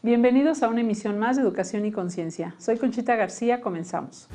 Bienvenidos a una emisión más de Educación y Conciencia. Soy Conchita García, comenzamos.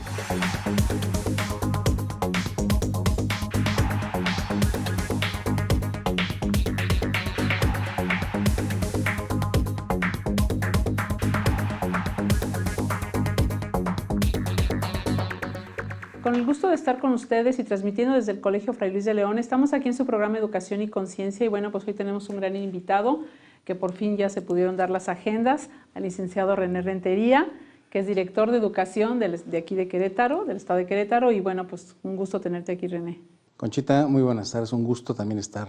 Con el gusto de estar con ustedes y transmitiendo desde el Colegio Fray Luis de León, estamos aquí en su programa Educación y Conciencia y bueno, pues hoy tenemos un gran invitado que por fin ya se pudieron dar las agendas, al licenciado René Rentería, que es director de educación de aquí de Querétaro, del estado de Querétaro, y bueno, pues un gusto tenerte aquí, René. Conchita, muy buenas tardes, un gusto también estar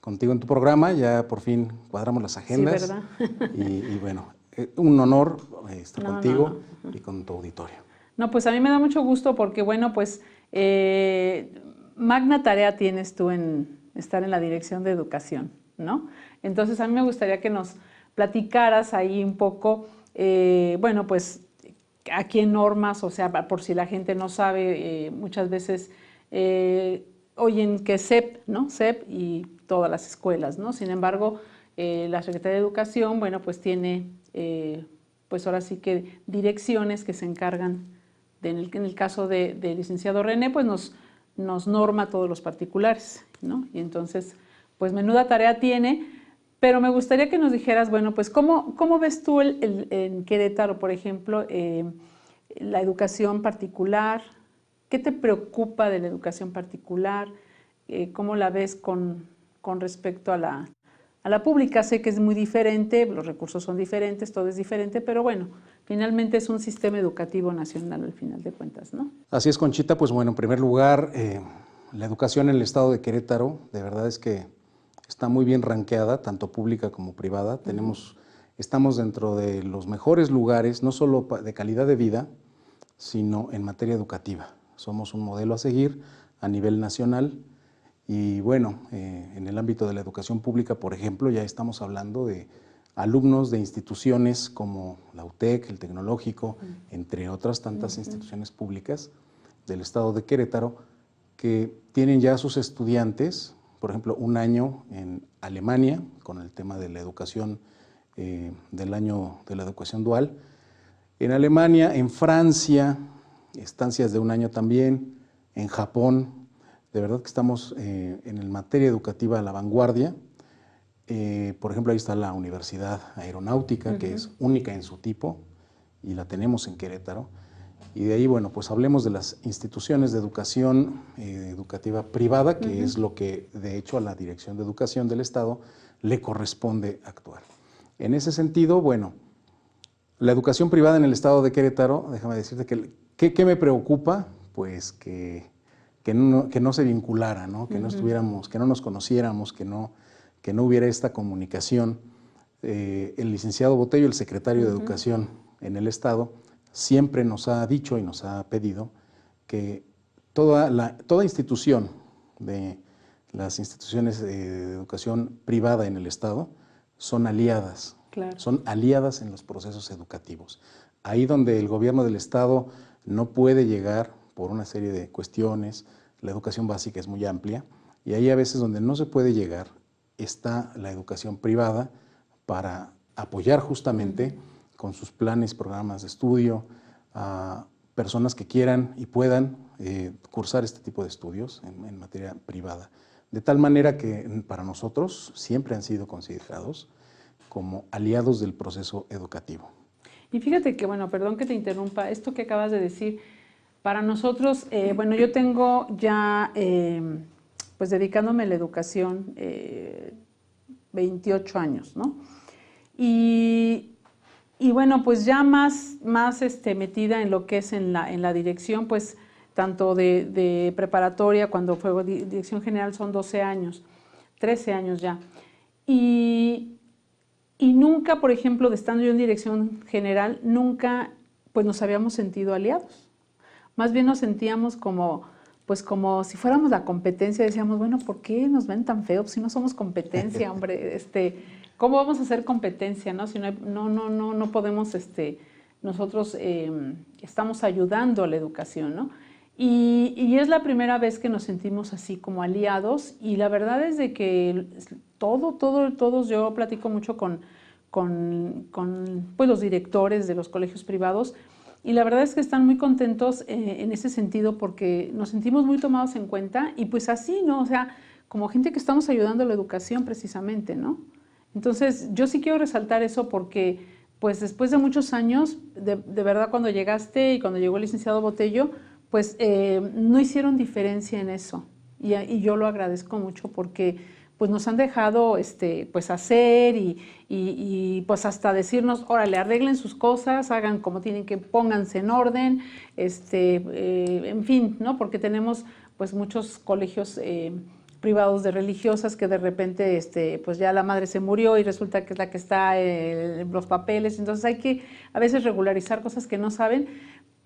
contigo en tu programa, ya por fin cuadramos las agendas. Sí, ¿verdad? y bueno, un honor estar contigo y con tu auditorio. No, pues a mí me da mucho gusto porque, bueno, pues magna tarea tienes tú en estar en la dirección de educación, ¿no? Entonces a mí me gustaría que nos platicaras ahí un poco, bueno, pues a qué normas, o sea, por si la gente no sabe, muchas veces oyen que SEP, ¿no? SEP y todas las escuelas, ¿no? Sin embargo, la Secretaría de Educación, bueno, pues tiene, pues ahora sí que direcciones que se encargan en el caso del licenciado René, pues nos norma todos los particulares, ¿no? Y entonces, pues menuda tarea tiene, pero me gustaría que nos dijeras, bueno, pues ¿cómo ves tú en Querétaro, por ejemplo, la educación particular? ¿Qué te preocupa de la educación particular? ¿Cómo la ves con respecto a la pública? Sé que es muy diferente, los recursos son diferentes, todo es diferente, pero bueno, finalmente es un sistema educativo nacional al final de cuentas, ¿no? Así es, Conchita, pues bueno, en primer lugar, la educación en el estado de Querétaro, de verdad es que está muy bien ranqueada, tanto pública como privada. Estamos dentro de los mejores lugares, no solo de calidad de vida, sino en materia educativa. Somos un modelo a seguir a nivel nacional. Y bueno, en el ámbito de la educación pública, por ejemplo, ya estamos hablando de alumnos de instituciones como la UTEC, el Tecnológico, entre otras tantas instituciones públicas del estado de Querétaro, que tienen ya sus estudiantes, por ejemplo, un año en Alemania, con el tema de la educación, del año de la educación dual, en Alemania, en Francia, estancias de un año también, en Japón. De verdad que estamos en materia educativa a la vanguardia. Por ejemplo, ahí está la Universidad Aeronáutica, que es única en su tipo, y la tenemos en Querétaro. Y de ahí, bueno, pues hablemos de las instituciones de educación educativa privada, que es lo que, de hecho, a la Dirección de Educación del Estado le corresponde actuar. En ese sentido, bueno, la educación privada en el estado de Querétaro, déjame decirte que ¿qué me preocupa? Pues que no se vinculara, ¿no? Que no estuviéramos, que no nos conociéramos, que no hubiera esta comunicación. El licenciado Botello, el secretario de Educación en el estado, siempre nos ha dicho y nos ha pedido que toda institución de las instituciones de educación privada en el estado son aliadas. Claro. Son aliadas en los procesos educativos. Ahí donde el gobierno del estado no puede llegar por una serie de cuestiones, la educación básica es muy amplia, y ahí a veces donde no se puede llegar está la educación privada para apoyar justamente con sus planes, programas de estudio a personas que quieran y puedan cursar este tipo de estudios en materia privada. De tal manera que para nosotros siempre han sido considerados como aliados del proceso educativo. Y fíjate que, bueno, perdón que te interrumpa, esto que acabas de decir, para nosotros, bueno, yo tengo ya, pues dedicándome a la educación 28 años, ¿no? Y bueno, pues ya más metida en lo que es en la dirección, pues tanto de preparatoria, cuando fue dirección general son 12 años, 13 años ya. Y nunca, por ejemplo, de estando yo en dirección general, nunca pues nos habíamos sentido aliados. Más bien nos sentíamos como si fuéramos la competencia. Decíamos, bueno, ¿por qué nos ven tan feos si no somos competencia, hombre? ¿Cómo vamos a hacer competencia, no? Si no podemos, nosotros estamos ayudando a la educación, ¿no? Y es la primera vez que nos sentimos así como aliados, y la verdad es de que todos, yo platico mucho con pues, los directores de los colegios privados, y la verdad es que están muy contentos en ese sentido porque nos sentimos muy tomados en cuenta y pues así, ¿no? O sea, como gente que estamos ayudando a la educación precisamente, ¿no? Entonces, yo sí quiero resaltar eso porque, pues después de muchos años, de verdad cuando llegaste y cuando llegó el licenciado Botello, pues no hicieron diferencia en eso y yo lo agradezco mucho porque pues nos han dejado pues hacer y pues hasta decirnos, órale, arreglen sus cosas, hagan como tienen que, pónganse en orden, en fin, ¿no? Porque tenemos pues muchos colegios privados de religiosas que de repente pues ya la madre se murió y resulta que es la que está en los papeles, entonces hay que a veces regularizar cosas que no saben,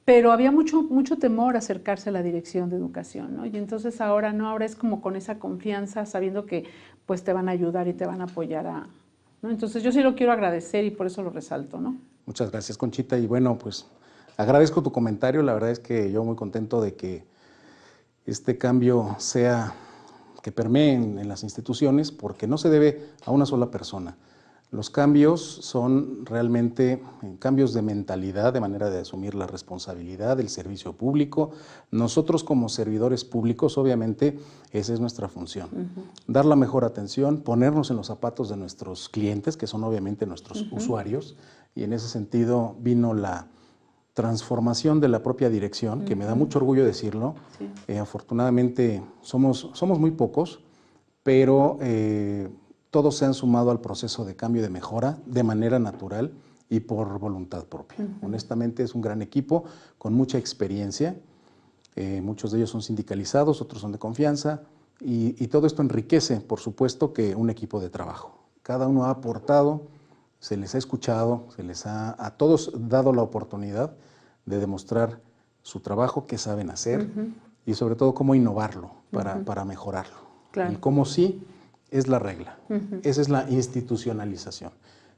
pero había mucho temor a acercarse a la dirección de educación, ¿no? Y entonces ahora no, ahora es como con esa confianza, sabiendo que pues te van a ayudar y te van a apoyar ¿no? Entonces yo sí lo quiero agradecer y por eso lo resalto, ¿no? Muchas gracias, Conchita, y bueno, pues agradezco tu comentario, la verdad es que yo muy contento de que este cambio que permee en las instituciones, porque no se debe a una sola persona. Los cambios son realmente cambios de mentalidad, de manera de asumir la responsabilidad del servicio público. Nosotros como servidores públicos, obviamente, esa es nuestra función. Dar la mejor atención, ponernos en los zapatos de nuestros clientes, que son obviamente nuestros usuarios, y en ese sentido vino la transformación de la propia dirección, que me da mucho orgullo decirlo. Sí. Afortunadamente somos muy pocos, pero todos se han sumado al proceso de cambio y de mejora de manera natural y por voluntad propia. Honestamente es un gran equipo con mucha experiencia, muchos de ellos son sindicalizados, otros son de confianza y todo esto enriquece, por supuesto, que un equipo de trabajo. Cada uno ha aportado, se les ha escuchado, se les ha a todos dado la oportunidad de demostrar su trabajo, qué saben hacer y sobre todo cómo innovarlo para mejorarlo. Claro. El cómo sí es la regla, esa es la institucionalización.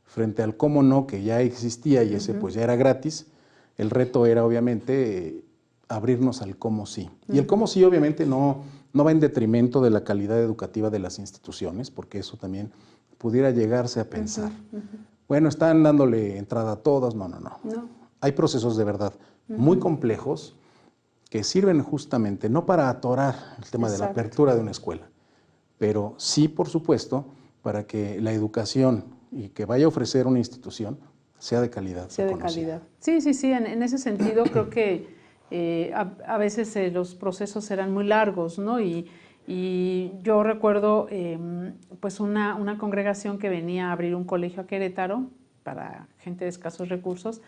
Frente al cómo no, que ya existía y ese pues ya era gratis, el reto era obviamente abrirnos al cómo sí. Y el cómo sí obviamente no va en detrimento de la calidad educativa de las instituciones, porque eso también pudiera llegarse a pensar. Bueno, están dándole entrada a todas, no. Hay procesos de verdad muy complejos que sirven justamente no para atorar el tema de la apertura de una escuela, pero sí, por supuesto, para que la educación y que vaya a ofrecer una institución sea de calidad. Sea de calidad. Sí, en ese sentido creo que a veces los procesos eran muy largos, ¿no? Y yo recuerdo pues una congregación que venía a abrir un colegio a Querétaro para gente de escasos recursos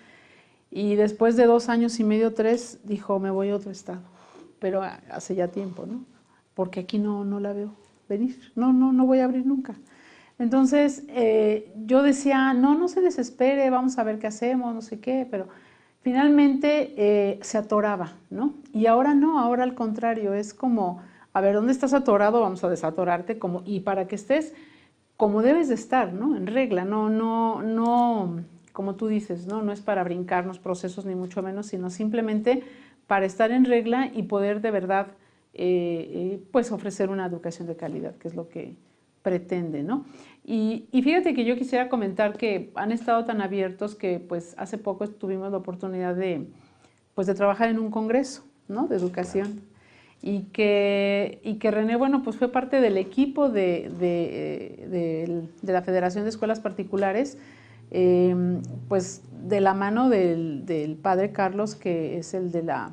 y después de 2 años y medio, 3, dijo, me voy a otro estado, pero hace ya tiempo, ¿no? Porque aquí no la veo venir, no voy a abrir nunca. Entonces yo decía, no se desespere, vamos a ver qué hacemos, no sé qué, pero finalmente se atoraba, ¿no? Y ahora no, ahora al contrario, es como, a ver, ¿dónde estás atorado? Vamos a desatorarte y para que estés como debes de estar, ¿no? En regla, no, como tú dices, no es para brincarnos procesos ni mucho menos, sino simplemente para estar en regla y poder de verdad pues ofrecer una educación de calidad, que es lo que pretende, ¿no? Y fíjate que yo quisiera comentar que han estado tan abiertos que pues hace poco tuvimos la oportunidad de trabajar en un congreso, ¿no? De educación. Y que René, bueno, pues fue parte del equipo de la Federación de Escuelas Particulares, pues de la mano del padre Carlos, que es el de la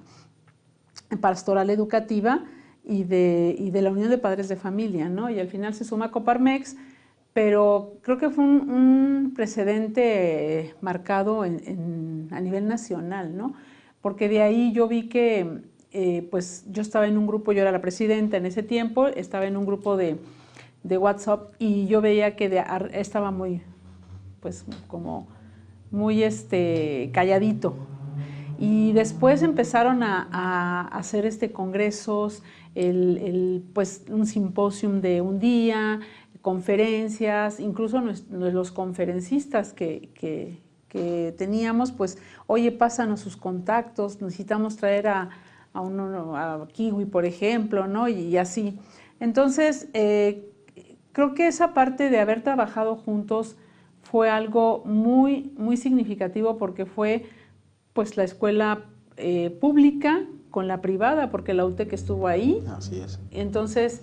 Pastoral Educativa y de la Unión de Padres de Familia, ¿no? Y al final se suma Coparmex, pero creo que fue un precedente marcado a nivel nacional, ¿no? Porque de ahí yo vi que pues yo estaba en un grupo, yo era la presidenta en ese tiempo, estaba en un grupo de WhatsApp y yo veía que estaba muy, pues como muy calladito. Y después empezaron a hacer congresos, pues un simposium de un día, conferencias, incluso los conferencistas que teníamos, pues, oye, pásanos sus contactos, necesitamos traer a Kiwi, por ejemplo, ¿no? Y así. Entonces, creo que esa parte de haber trabajado juntos fue algo muy, muy significativo porque fue pues la escuela pública con la privada, porque la UTEC estuvo ahí. Así es. Entonces,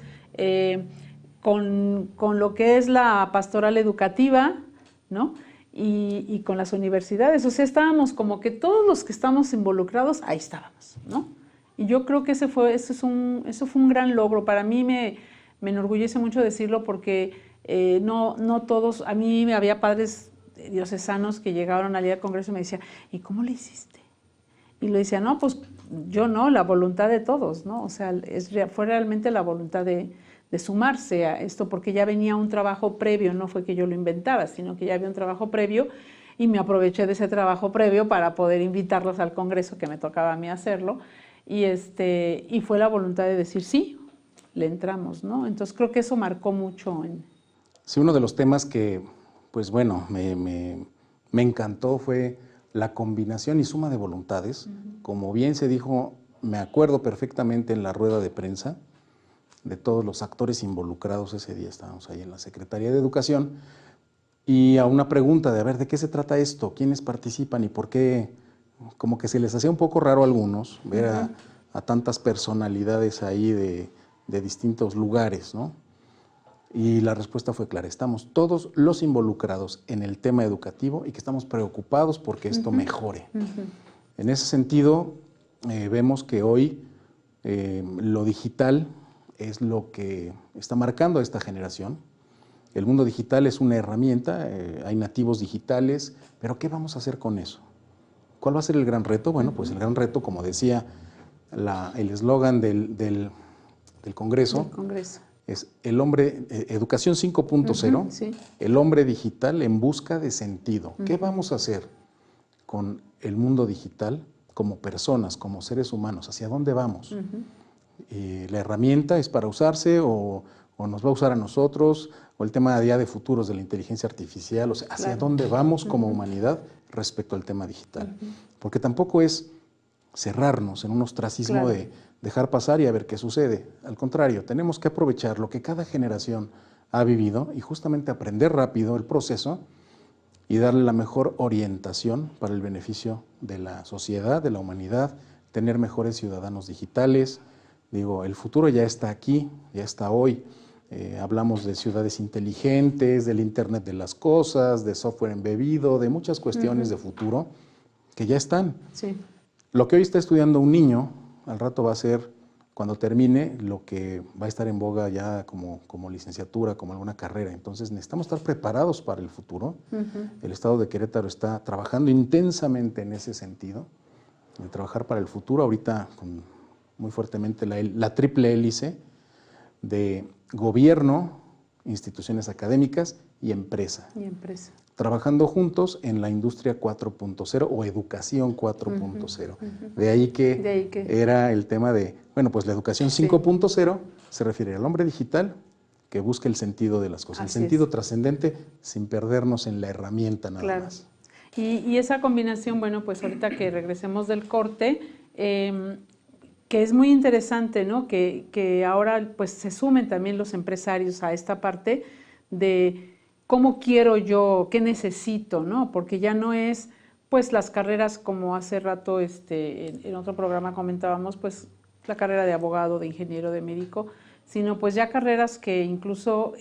con lo que es la pastoral educativa, ¿no? Y con las universidades, o sea, estábamos como que todos los que estamos involucrados, ahí estábamos, ¿no? Y yo creo que eso fue un gran logro. Para mí me enorgullece mucho decirlo porque no todos, a mí había padres diocesanos que llegaron al día del Congreso y me decían, ¿y cómo le hiciste? Y le decía, no, pues yo no, la voluntad de todos, ¿no? O sea, fue realmente la voluntad de sumarse a esto, porque ya venía un trabajo previo, no fue que yo lo inventara, sino que ya había un trabajo previo y me aproveché de ese trabajo previo para poder invitarlos al Congreso, que me tocaba a mí hacerlo, y fue la voluntad de decir, sí, le entramos, ¿no? Entonces creo que eso marcó mucho. Sí, uno de los temas que, pues bueno, me encantó fue la combinación y suma de voluntades. Como bien se dijo, me acuerdo perfectamente en la rueda de prensa de todos los actores involucrados ese día, estábamos ahí en la Secretaría de Educación, y a una pregunta de, a ver, ¿de qué se trata esto? ¿Quiénes participan y por qué? Como que se les hacía un poco raro a algunos ver a tantas personalidades ahí de distintos lugares, ¿no? Y la respuesta fue clara, estamos todos los involucrados en el tema educativo y que estamos preocupados porque esto mejore. En ese sentido, vemos que hoy lo digital es lo que está marcando a esta generación. El mundo digital es una herramienta, hay nativos digitales, pero ¿qué vamos a hacer con eso? ¿Cuál va a ser el gran reto? Bueno, pues el gran reto, como decía el eslogan del Congreso, es el hombre, Educación 5.0, sí. El hombre digital en busca de sentido. ¿Qué vamos a hacer con el mundo digital como personas, como seres humanos? ¿Hacia dónde vamos? La herramienta es para usarse o nos va a usar a nosotros, o el tema ya de futuros de la inteligencia artificial, o sea, hacia dónde vamos como humanidad respecto al tema digital. Porque tampoco es cerrarnos en un ostracismo de dejar pasar y a ver qué sucede. Al contrario, tenemos que aprovechar lo que cada generación ha vivido y justamente aprender rápido el proceso y darle la mejor orientación para el beneficio de la sociedad, de la humanidad, tener mejores ciudadanos digitales. Digo, el futuro ya está aquí, ya está hoy. Hablamos de ciudades inteligentes, del Internet de las cosas, de software embebido, de muchas cuestiones de futuro que ya están. Sí. Lo que hoy está estudiando un niño, al rato va a ser, cuando termine, lo que va a estar en boga ya como licenciatura, como alguna carrera. Entonces necesitamos estar preparados para el futuro. El Estado de Querétaro está trabajando intensamente en ese sentido, de trabajar para el futuro. Ahorita muy fuertemente la triple hélice de gobierno, instituciones académicas y empresa. Trabajando juntos en la industria 4.0 o educación 4.0. De ahí que era el tema de, bueno, pues la educación 5.0 se refiere al hombre digital que busca el sentido de las cosas, el sentido trascendente sin perdernos en la herramienta nada más. Y esa combinación, bueno, pues ahorita que regresemos del corte, que es muy interesante, ¿no? Que ahora pues se sumen también los empresarios a esta parte de cómo quiero yo, qué necesito, ¿no? Porque ya no es pues las carreras como hace rato en otro programa comentábamos, pues la carrera de abogado, de ingeniero, de médico, sino pues ya carreras que incluso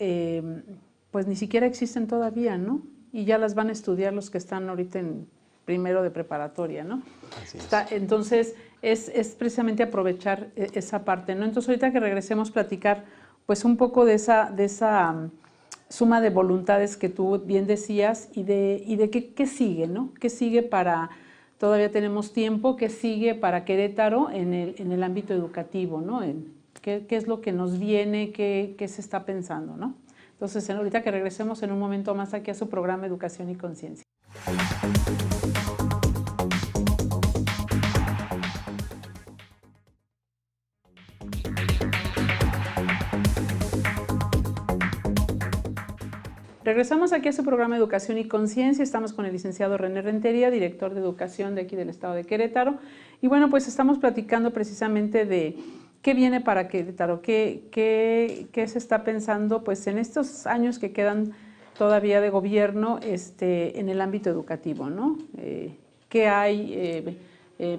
pues ni siquiera existen todavía, ¿no? Y ya las van a estudiar los que están ahorita en primero de preparatoria, ¿no? Así es. Entonces es precisamente aprovechar esa parte, ¿no? Entonces ahorita que regresemos a platicar pues un poco de esa suma de voluntades que tú bien decías y de qué sigue, ¿no? ¿Qué sigue para, todavía tenemos tiempo, qué sigue para Querétaro en el ámbito educativo, ¿no? ¿Qué es lo que nos viene, qué se está pensando, ¿no? Entonces, ahorita que regresemos en un momento más aquí a su programa Educación y Conciencia. Regresamos aquí a su programa Educación y Conciencia. Estamos con el licenciado René Rentería, director de Educación de aquí del Estado de Querétaro. Y bueno, pues estamos platicando precisamente de qué viene para Querétaro, qué se está pensando pues en estos años que quedan todavía de gobierno en el ámbito educativo, ¿no? ¿Qué hay?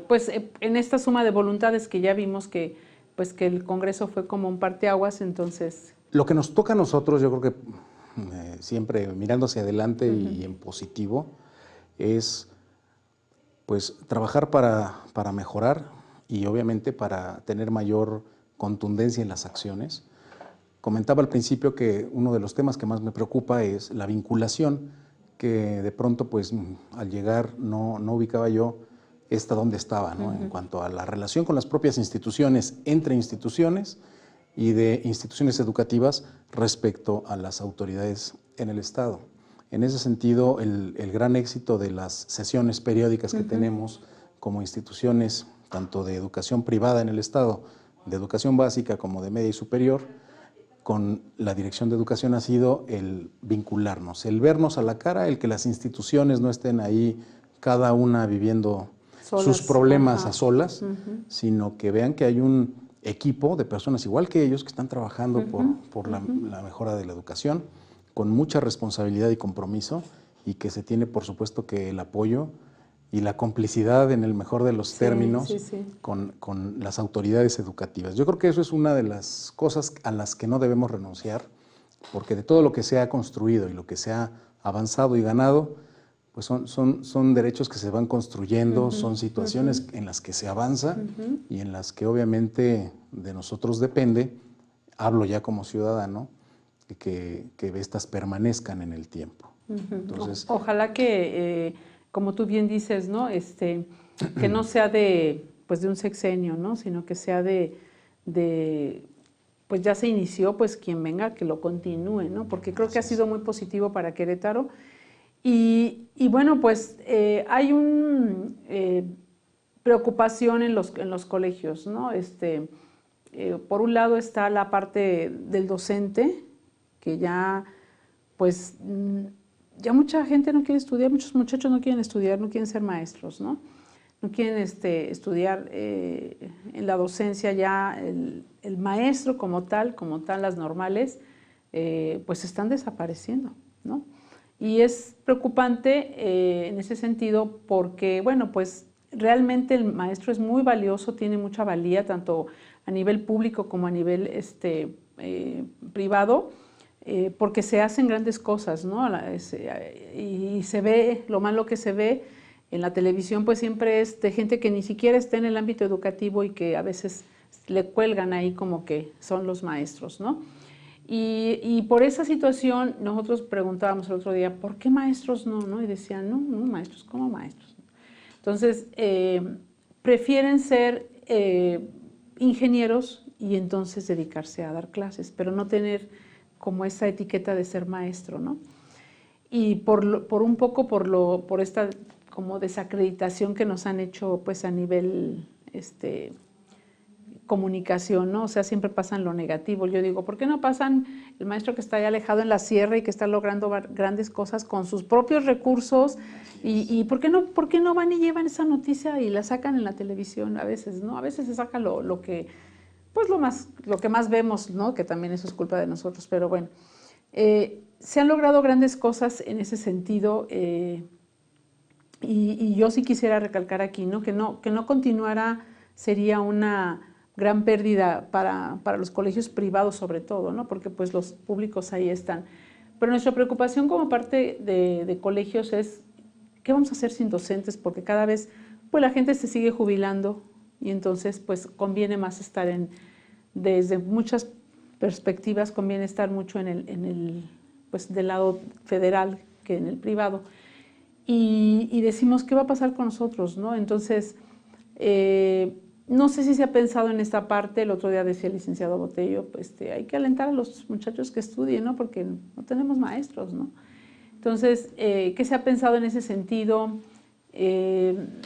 Pues en esta suma de voluntades que ya vimos que, pues, que el Congreso fue como un parteaguas, entonces... Lo que nos toca a nosotros, yo creo que siempre mirando hacia adelante y en positivo, es pues trabajar para mejorar y obviamente para tener mayor contundencia en las acciones. Comentaba al principio que uno de los temas que más me preocupa es la vinculación, que de pronto pues al llegar no ubicaba yo dónde estaba, ¿no? En cuanto a la relación con las propias instituciones, entre instituciones y de instituciones educativas respecto a las autoridades en el Estado. En ese sentido, el gran éxito de las sesiones periódicas que tenemos como instituciones, tanto de educación privada en el Estado, de educación básica como de media y superior, con la Dirección de Educación ha sido el vincularnos, el vernos a la cara, el que las instituciones no estén ahí cada una viviendo solas, sus problemas a solas, sino que vean que hay un equipo de personas igual que ellos que están trabajando por la mejora de la educación, con mucha responsabilidad y compromiso, y que se tiene, por supuesto, que el apoyo y la complicidad, en el mejor de los términos, con las autoridades educativas. Yo creo que eso es una de las cosas a las que no debemos renunciar, porque de todo lo que se ha construido y lo que se ha avanzado y ganado, pues son derechos que se van construyendo, son situaciones en las que se avanza y en las que obviamente de nosotros depende, hablo ya como ciudadano, que estas permanezcan en el tiempo. Entonces, ojalá que, como tú bien dices, ¿no? Que no sea pues de un sexenio, ¿no? Sino que sea pues ya se inició, pues quien venga que lo continúe, ¿no? Porque creo que ha sido muy positivo para Querétaro. Y bueno, pues hay una preocupación en los colegios, ¿no? Por un lado está la parte del docente, que ya, pues, ya mucha gente no quiere estudiar, muchos muchachos no quieren estudiar, no quieren ser maestros, ¿no? No quieren estudiar en la docencia ya el maestro como tal, las normales, pues están desapareciendo, ¿no? Y es preocupante en ese sentido porque, bueno, pues realmente el maestro es muy valioso, tiene mucha valía, tanto a nivel público como a nivel privado, porque se hacen grandes cosas, ¿no? Y se ve, lo malo que se ve en la televisión, pues siempre es de gente que ni siquiera está en el ámbito educativo y que a veces le cuelgan ahí como que son los maestros, ¿no? Y por esa situación nosotros preguntábamos el otro día, ¿por qué maestros no? Y decían, no, maestros, ¿cómo maestros? Entonces, prefieren ser ingenieros y entonces dedicarse a dar clases, pero no tener como esa etiqueta de ser maestro, ¿no? Y por esta como desacreditación que nos han hecho pues a nivel comunicación, ¿no? O sea, siempre pasan lo negativo. Yo digo, ¿por qué no pasan el maestro que está allá alejado en la sierra y que está logrando grandes cosas con sus propios recursos? ¿Y por qué no van y llevan esa noticia y la sacan en la televisión a veces, ¿no? A veces se saca lo que más vemos, ¿no? Que también eso es culpa de nosotros, pero bueno. Se han logrado grandes cosas en ese sentido y yo sí quisiera recalcar aquí, ¿no? Que no continuara sería una gran pérdida para los colegios privados sobre todo, ¿no? Porque pues los públicos ahí están. Pero nuestra preocupación como parte de colegios es ¿qué vamos a hacer sin docentes? Porque cada vez pues la gente se sigue jubilando y entonces pues conviene más estar desde muchas perspectivas, conviene estar mucho pues del lado federal que en el privado. Y decimos, ¿qué va a pasar con nosotros, no? Entonces, no sé si se ha pensado en esta parte. El otro día decía el licenciado Botello, pues hay que alentar a los muchachos que estudien, ¿no? Porque no tenemos maestros, ¿no? Entonces, ¿qué se ha pensado en ese sentido?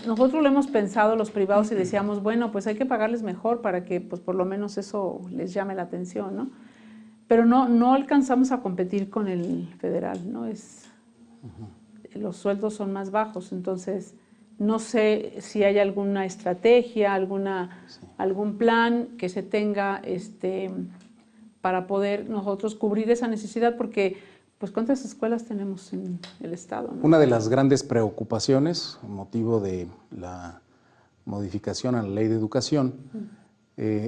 Nosotros lo hemos pensado los privados y decíamos, bueno, pues hay que pagarles mejor para que pues por lo menos eso les llame la atención, ¿no? Pero no alcanzamos a competir con el federal, ¿no? Los sueldos son más bajos, entonces no sé si hay alguna estrategia, algún plan que se tenga para poder nosotros cubrir esa necesidad, porque pues ¿cuántas escuelas tenemos en el estado, ¿no? Una de las grandes preocupaciones, motivo de la modificación a la Ley de Educación,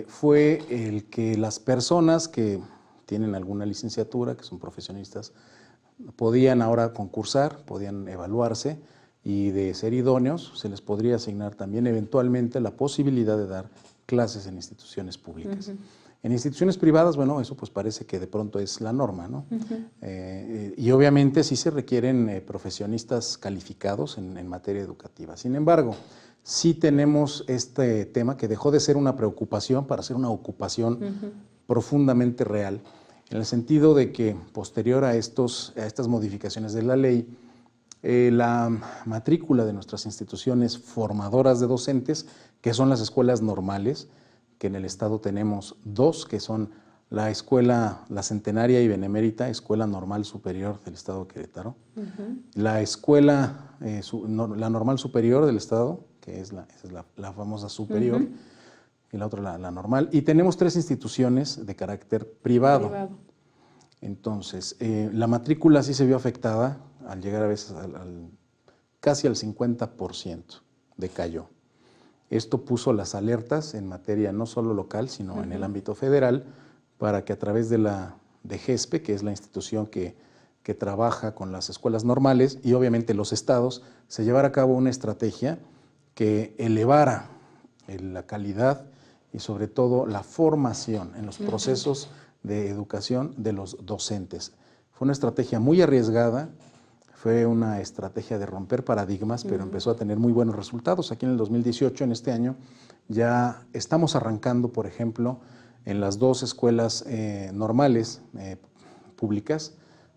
fue el que las personas que tienen alguna licenciatura, que son profesionistas, podían ahora concursar, podían evaluarse, y de ser idóneos se les podría asignar también eventualmente la posibilidad de dar clases en instituciones públicas. En instituciones privadas, bueno, eso pues parece que de pronto es la norma, ¿no? Y obviamente sí se requieren profesionistas calificados en materia educativa. Sin embargo, sí tenemos este tema que dejó de ser una preocupación para ser una ocupación profundamente real, en el sentido de que posterior a estas modificaciones de la ley, la matrícula de nuestras instituciones formadoras de docentes, que son las escuelas normales, que en el estado tenemos dos, que son la escuela, la Centenaria y Benemérita, Escuela Normal Superior del estado de Querétaro, la escuela, la Normal Superior del estado, que es la famosa superior, y la otra la normal, y tenemos 3 instituciones de carácter privado. Entonces, la matrícula sí se vio afectada, al llegar a veces casi al 50% decayó. Esto puso las alertas en materia no solo local, sino en el ámbito federal, para que a través de GESPE, que es la institución que trabaja con las escuelas normales, y obviamente los estados, se llevara a cabo una estrategia que elevara la calidad y sobre todo la formación en los procesos de educación de los docentes. Fue una estrategia muy arriesgada, fue una estrategia de romper paradigmas, pero empezó a tener muy buenos resultados. Aquí en el 2018, en este año, ya estamos arrancando, por ejemplo, en las 2 escuelas normales públicas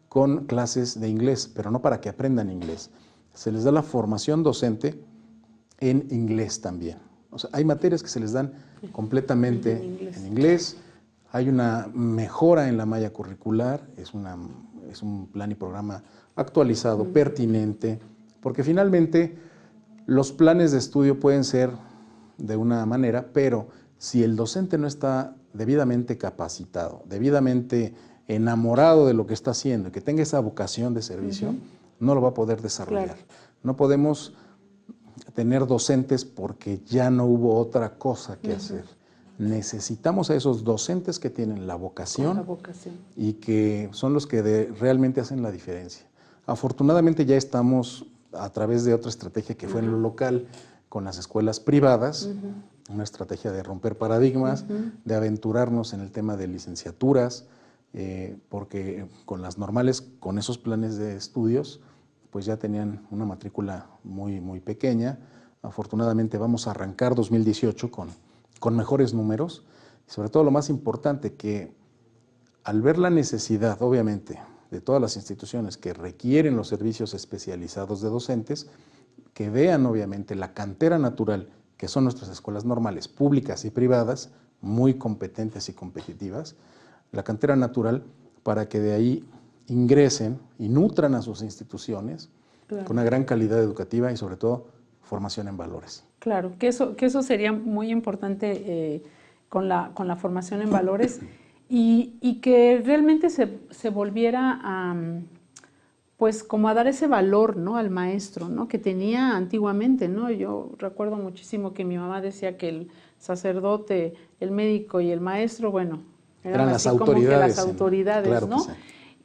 con clases de inglés, pero no para que aprendan inglés. Se les da la formación docente en inglés también. O sea, hay materias que se les dan completamente en inglés. Hay una mejora en la malla curricular, es un plan y programa actualizado, pertinente, porque finalmente los planes de estudio pueden ser de una manera, pero si el docente no está debidamente capacitado, debidamente enamorado de lo que está haciendo, que tenga esa vocación de servicio, no lo va a poder desarrollar. Claro. No podemos tener docentes porque ya no hubo otra cosa que hacer. Necesitamos a esos docentes que tienen la vocación, y que son los que realmente hacen la diferencia. Afortunadamente ya estamos a través de otra estrategia que fue en lo local con las escuelas privadas, una estrategia de romper paradigmas, de aventurarnos en el tema de licenciaturas, porque con las normales, con esos planes de estudios, pues ya tenían una matrícula muy, muy pequeña. Afortunadamente vamos a arrancar 2018 con mejores números, y sobre todo lo más importante, que al ver la necesidad, obviamente, de todas las instituciones que requieren los servicios especializados de docentes, que vean obviamente la cantera natural, que son nuestras escuelas normales, públicas y privadas, muy competentes y competitivas, la cantera natural, para que de ahí ingresen y nutran a sus instituciones con una gran calidad educativa y sobre todo formación en valores. Claro, que eso sería muy importante con la formación en valores y que realmente se volviera a, pues como a dar ese valor, ¿no?, al maestro, ¿no?, que tenía antiguamente, ¿no? Yo recuerdo muchísimo que mi mamá decía que el sacerdote, el médico y el maestro, bueno, eran las así autoridades, como que las autoridades, claro, ¿no? Sí.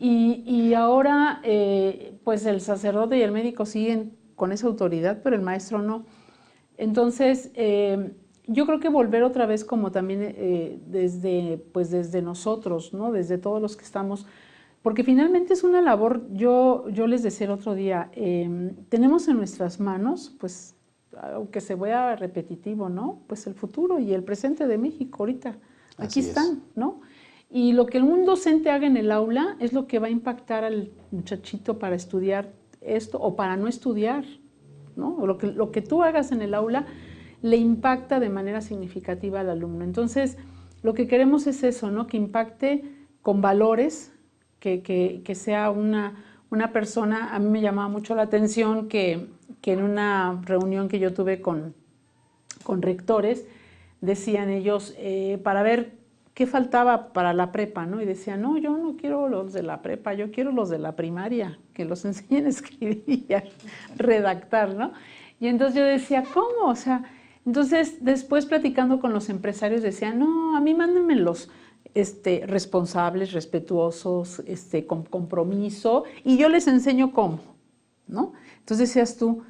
Y ahora, pues el sacerdote y el médico siguen con esa autoridad, pero el maestro no. Entonces, yo creo que volver otra vez como también desde nosotros, ¿no?, desde todos los que estamos, porque finalmente es una labor, yo les decía el otro día, tenemos en nuestras manos, pues, aunque se vea repetitivo, ¿no?, pues el futuro y el presente de México ahorita, aquí están, ¿no? Y lo que un docente haga en el aula es lo que va a impactar al muchachito para estudiar esto o para no estudiar, ¿no? O lo que tú hagas en el aula le impacta de manera significativa al alumno. Entonces, lo que queremos es eso, ¿no?, que impacte con valores, que sea una persona. A mí me llamaba mucho la atención que en una reunión que yo tuve con rectores, decían ellos, para ver qué faltaba para la prepa, ¿no? Y decía, no, yo no quiero los de la prepa, yo quiero los de la primaria, que los enseñen a escribir y a redactar, ¿no? Y entonces yo decía, ¿cómo? O sea, entonces después platicando con los empresarios decía, no, a mí mándenme los responsables, respetuosos, con compromiso, y yo les enseño cómo, ¿no? Entonces decías tú,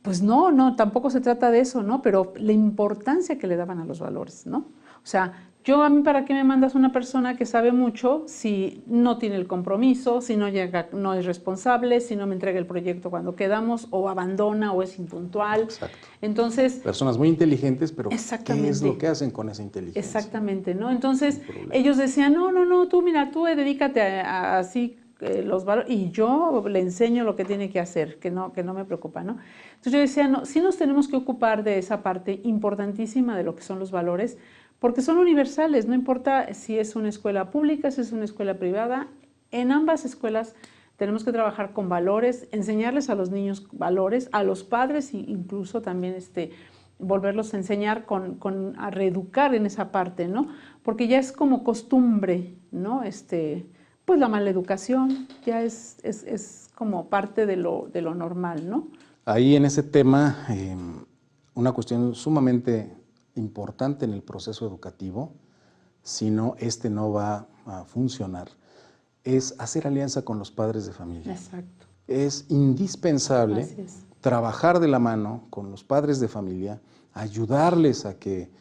pues no, tampoco se trata de eso, ¿no? Pero la importancia que le daban a los valores, ¿no? O sea, a mí, ¿para qué me mandas una persona que sabe mucho si no tiene el compromiso, si no llega, no es responsable, si no me entrega el proyecto cuando quedamos, o abandona, o es impuntual? Exacto. Entonces, personas muy inteligentes, pero ¿qué es lo que hacen con esa inteligencia? Exactamente, ¿no? Entonces, ellos decían, no, tú mira, tú dedícate a así los valores, y yo le enseño lo que tiene que hacer, que no me preocupa, ¿no? Entonces yo decía, no, sí nos tenemos que ocupar de esa parte importantísima de lo que son los valores, porque son universales, no importa si es una escuela pública, si es una escuela privada, en ambas escuelas tenemos que trabajar con valores, enseñarles a los niños valores, a los padres e incluso también volverlos a enseñar a reeducar en esa parte, ¿no? Porque ya es como costumbre, ¿no? Pues la mala educación ya es como parte de lo normal, ¿no? Ahí en ese tema, una cuestión sumamente importante en el proceso educativo, si no, no va a funcionar, es hacer alianza con los padres de familia. Exacto. Es indispensable trabajar de la mano con los padres de familia, ayudarles a que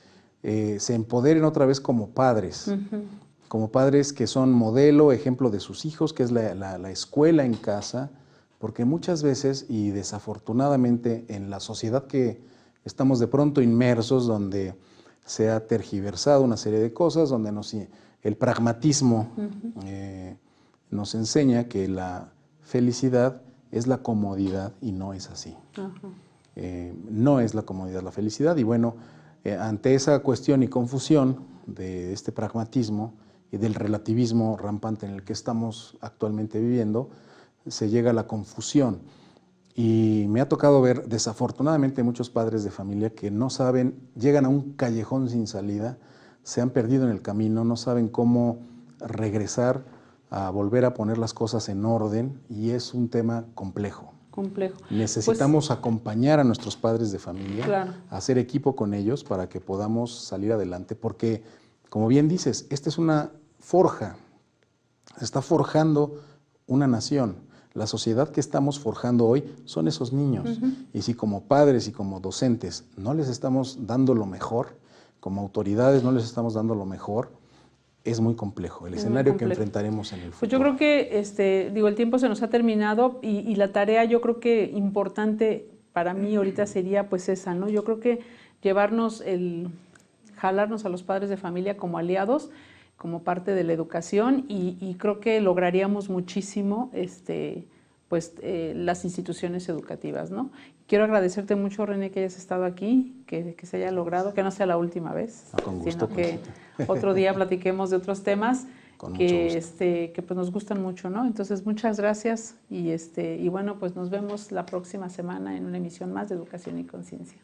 se empoderen otra vez como padres, como padres que son modelo, ejemplo de sus hijos, que es la escuela en casa, porque muchas veces, y desafortunadamente en la sociedad que estamos de pronto inmersos, donde se ha tergiversado una serie de cosas, donde el pragmatismo nos enseña que la felicidad es la comodidad y no es así. No es la comodidad la felicidad, y bueno, ante esa cuestión y confusión de este pragmatismo y del relativismo rampante en el que estamos actualmente viviendo, se llega a la confusión. Y me ha tocado ver, desafortunadamente, muchos padres de familia que no saben, llegan a un callejón sin salida, se han perdido en el camino, no saben cómo regresar a volver a poner las cosas en orden, y es un tema complejo. Necesitamos acompañar a nuestros padres de familia, hacer equipo con ellos para que podamos salir adelante, porque, como bien dices, esta es una forja, se está forjando una nación. La sociedad que estamos forjando hoy son esos niños. Y si como padres y como docentes no les estamos dando lo mejor, como autoridades no les estamos dando lo mejor, es muy complejo el escenario que enfrentaremos en el futuro. Pues yo creo que el tiempo se nos ha terminado, y la tarea, yo creo que importante para mí ahorita sería pues esa, ¿no? Yo creo que jalarnos a los padres de familia como aliados, como parte de la educación, y creo que lograríamos muchísimo las instituciones educativas, ¿no? Quiero agradecerte mucho, René, que hayas estado aquí, que se haya logrado, que no sea la última vez, sino que otro día platiquemos de otros temas que pues nos gustan mucho, ¿no? Entonces, muchas gracias, y bueno, pues nos vemos la próxima semana en una emisión más de Educación y Conciencia.